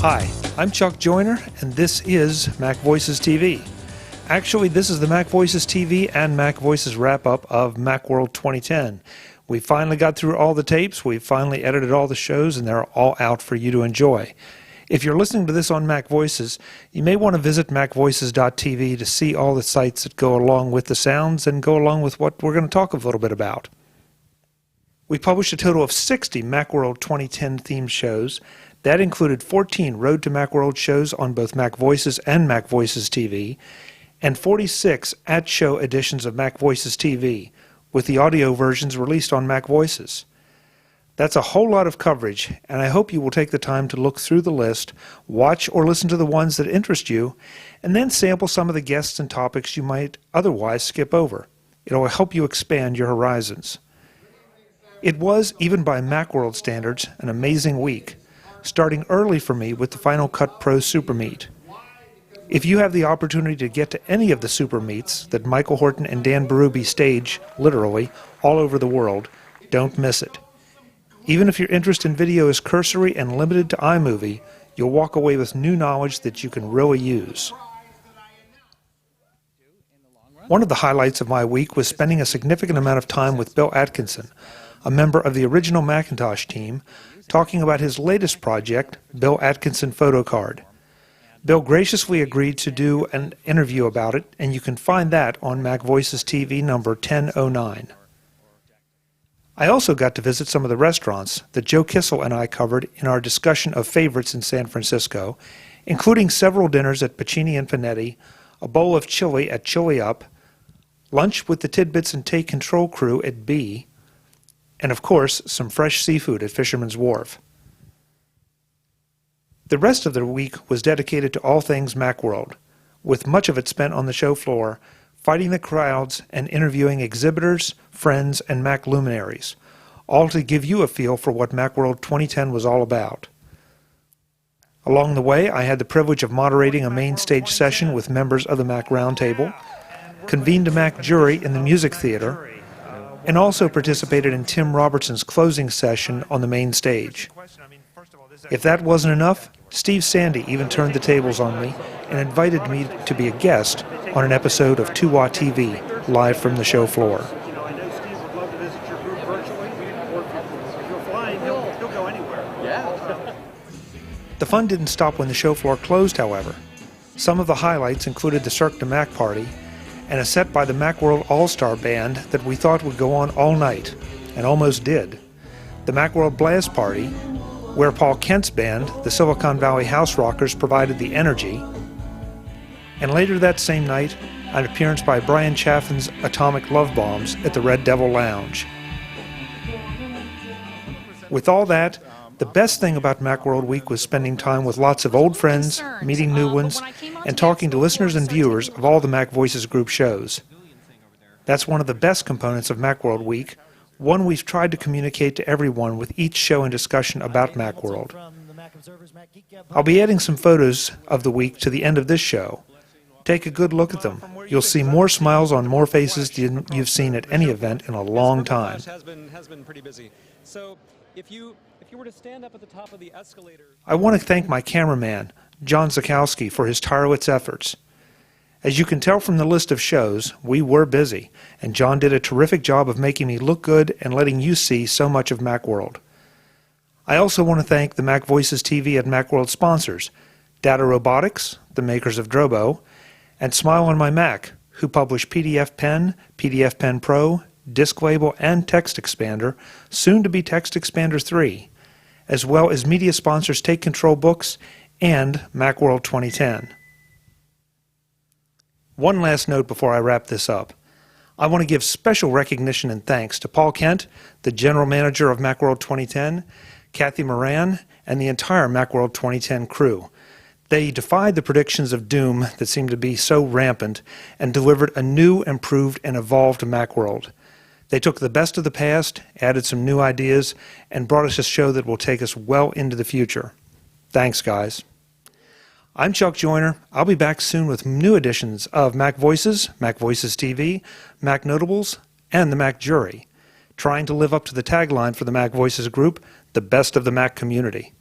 Hi, I'm Chuck Joyner, and this is MacVoicesTV. Actually, this is the MacVoicesTV and MacVoices wrap-up of Macworld 2010. We finally got through all the tapes, we finally edited all the shows, and they're all out for you to enjoy. If you're listening to this on MacVoices, you may want to visit MacVoices.tv to see all the sites that go along with the sounds and go along with what we're going to talk a little bit about. We published a total of 60 Macworld 2010 themed shows. That included 14 Road to Macworld shows on both MacVoices and MacVoicesTV, and 46 at-show editions of MacVoicesTV, with the audio versions released on MacVoices. That's a whole lot of coverage, and I hope you will take the time to look through the list, watch or listen to the ones that interest you, and then sample some of the guests and topics you might otherwise skip over. It'll help you expand your horizons. It was, even by Macworld standards, an amazing week, starting early for me with the Final Cut Pro SuperMeet. If you have the opportunity to get to any of the SuperMeets that Michael Horton and Dan Berube stage, literally, all over the world, don't miss it. Even if your interest in video is cursory and limited to iMovie, you'll walk away with new knowledge that you can really use. One of the highlights of my week was spending a significant amount of time with Bill Atkinson, a member of the original Macintosh team, talking about his latest project, Bill Atkinson Photocard. Bill graciously agreed to do an interview about it, and you can find that on MacVoicesTV number 1009. I also got to visit some of the restaurants that Joe Kissel and I covered in our discussion of favorites in San Francisco, including several dinners at Pacini and Panetti, a bowl of chili at Chili Up, lunch with the Tidbits and Take Control crew at B, and of course, some fresh seafood at Fisherman's Wharf. The rest of the week was dedicated to all things Macworld, with much of it spent on the show floor, fighting the crowds and interviewing exhibitors, friends, and Mac luminaries, all to give you a feel for what Macworld 2010 was all about. Along the way, I had the privilege of moderating a main stage session with members of the Mac Roundtable, convened a Mac jury in the Music Theater, and also participated in Tim Robertson's closing session on the main stage. If that wasn't enough, Steve Sandy even turned the tables on me and invited me to be a guest on an episode of 2-Watt TV, live from the show floor. The fun didn't stop when the show floor closed, however. Some of the highlights included the Cirque du Mac party and a set by the Macworld All-Star Band that we thought would go on all night, and almost did. The Macworld Blast party, where Paul Kent's band, the Silicon Valley Houserockers, provided the energy, and later that same night, an appearance by Brian Chaffin's Atomic Love Bombs at the Red Devil Lounge. With all that, the best thing about Macworld Week was spending time with lots of old friends, meeting new ones, and talking to listeners and viewers of all the MacVoices group shows. That's one of the best components of Macworld Week, one we've tried to communicate to everyone with each show and discussion about Macworld. I'll be adding some photos of the week to the end of this show. Take a good look at them. You'll see more smiles on more faces than you've seen at any event in a long time. I want to thank my cameraman, John Zakowski, for his tireless efforts. As you can tell from the list of shows, we were busy, and John did a terrific job of making me look good and letting you see so much of Macworld. I also want to thank the MacVoicesTV and Macworld sponsors, Data Robotics, the makers of Drobo, and Smile on My Mac, who publish PDF Pen, PDF Pen Pro, Disk Label, and Text Expander, soon to be Text Expander 3, as well as media sponsors Take Control Books and Macworld 2010. One last note before I wrap this up. I want to give special recognition and thanks to Paul Kent, the general manager of Macworld 2010, Kathy Moran, and the entire Macworld 2010 crew. They defied the predictions of doom that seemed to be so rampant and delivered a new, improved, and evolved Macworld. They took the best of the past, added some new ideas, and brought us a show that will take us well into the future. Thanks, guys. I'm Chuck Joyner. I'll be back soon with new editions of MacVoices, MacVoicesTV, Mac Notables, and the Mac Jury, trying to live up to the tagline for the MacVoices group, the best of the Mac community.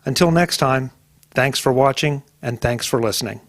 Until next time, Thanks for watching, and thanks for listening.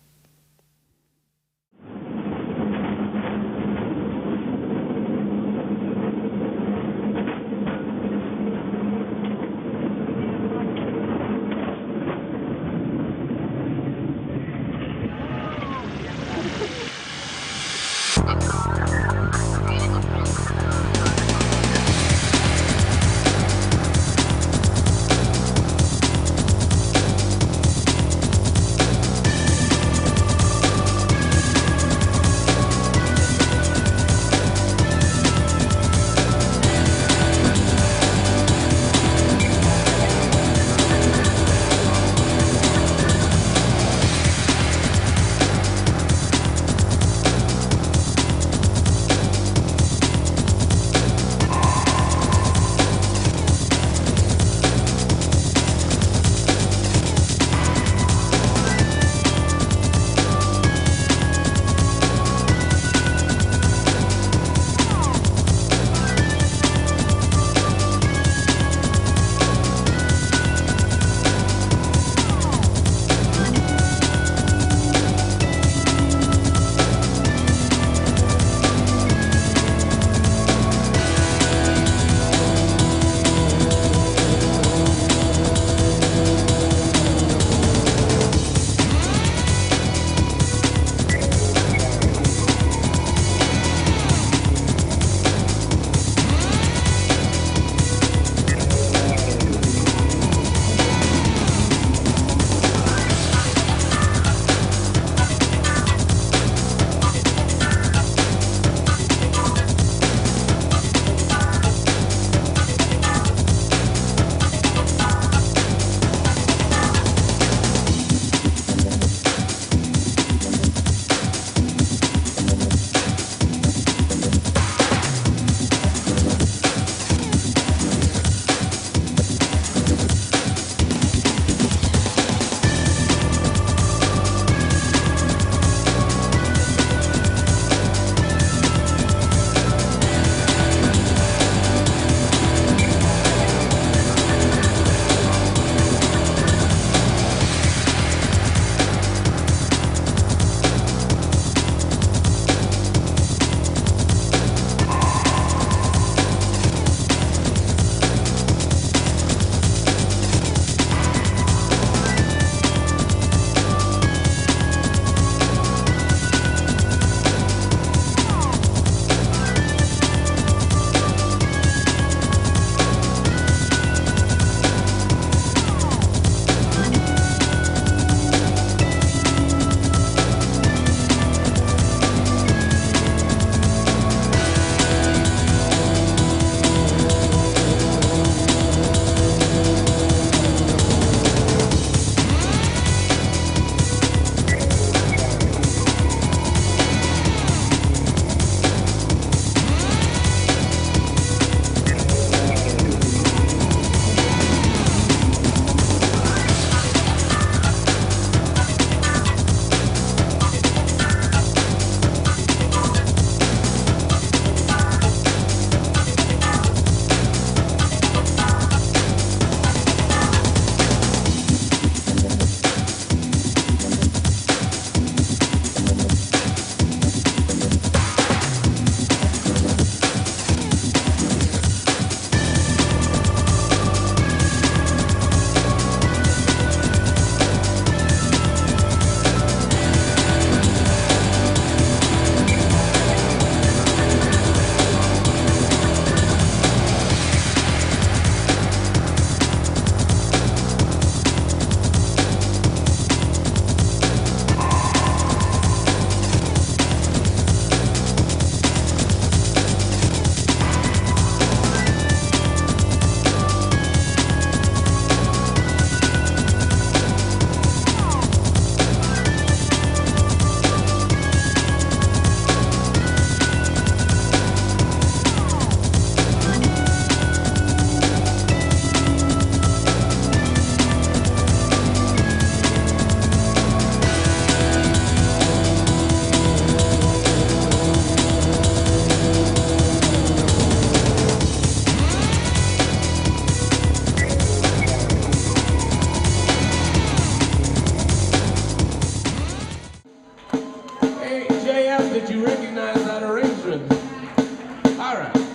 ask that you recognize that arrangement. All right.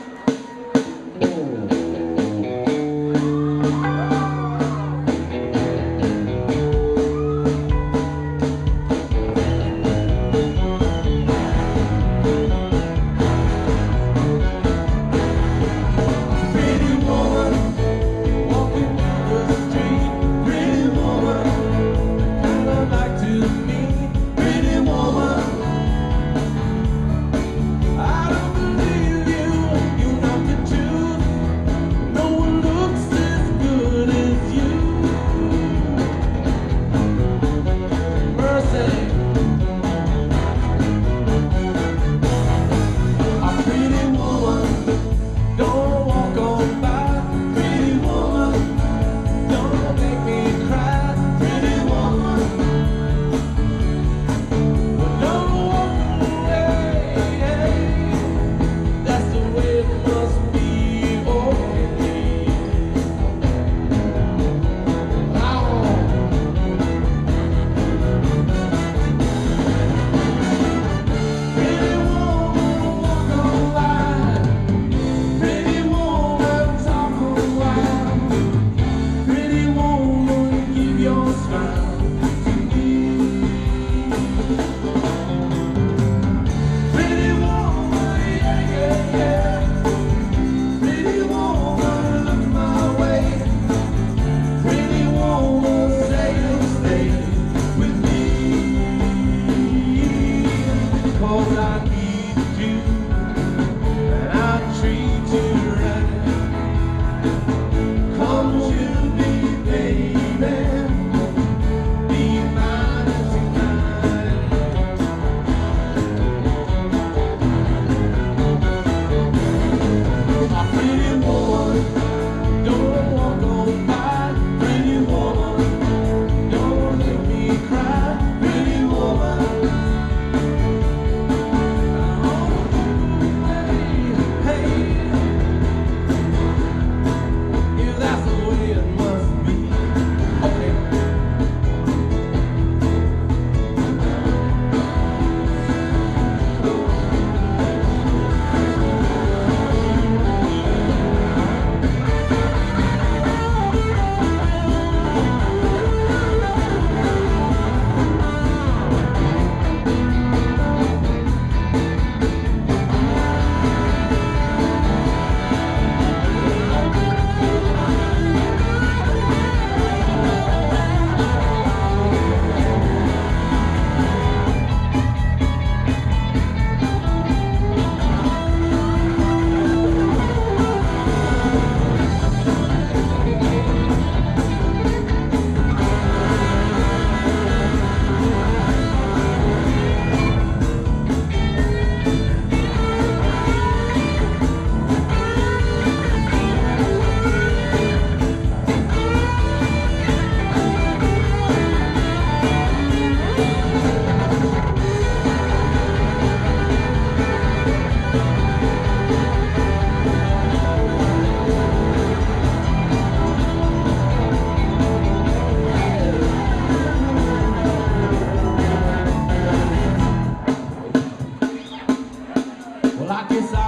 Well, I guess